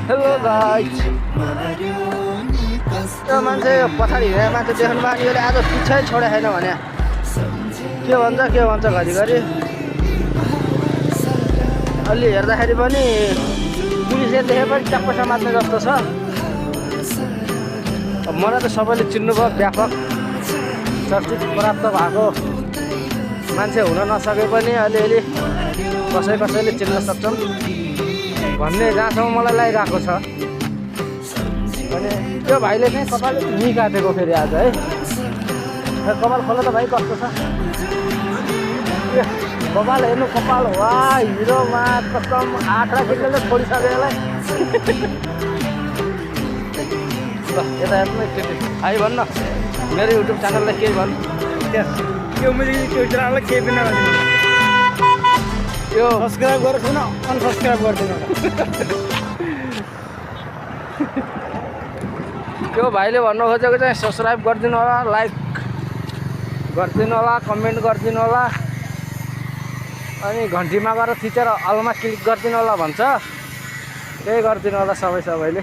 Hello guys यो मान्छे पछाडि हिँडेर मान्छे देख्नु भयो यसले आज पिछै छोडे छैन भने के भन्छ घरिघरि अलि हेर्दाखेरि पनि पुलिसले देखे पनि ट्याप्प समात्ने जस्तो छ। मलाई त सबैले चिन्नुभयो, व्यापक चर्चित प्राप्त भएको मान्छे हुन नसके पनि अलिअलि कसैले चिन्न सक्छन् भन्ने जहाँसम्म मलाई लागिरहेको छ। अनि त्यो भाइले चाहिँ कपाल निकाटेको फेरि आज है, कपाल खोला त भाइ कस्तो छ कपाल हेर्नु, कपाल वा हिरोमा कसम आँखा खिच्नेले छोडिसक्यो यसलाई। यता हेर्नु एकचोटि भाइ भन्न मेरो युट्युब च्यानललाई केही भन्नु। यो मैले युट्युब च्यानललाई केही पनि नभनिदिनु, यो सब्सक्राइब गरेर छैन अनसब्सक्राइब गरिदिनु। त्यो भाइले भन्नु खोजेको चाहिँ सब्सक्राइब गरिदिनु होला, लाइक गरिदिनु होला, कमेन्ट गरिदिनु होला, अनि घन्टीमा गएर थिचेर अलमा क्लिक गरिदिनु होला भन्छ। त्यही गरिदिनु होला सबैले।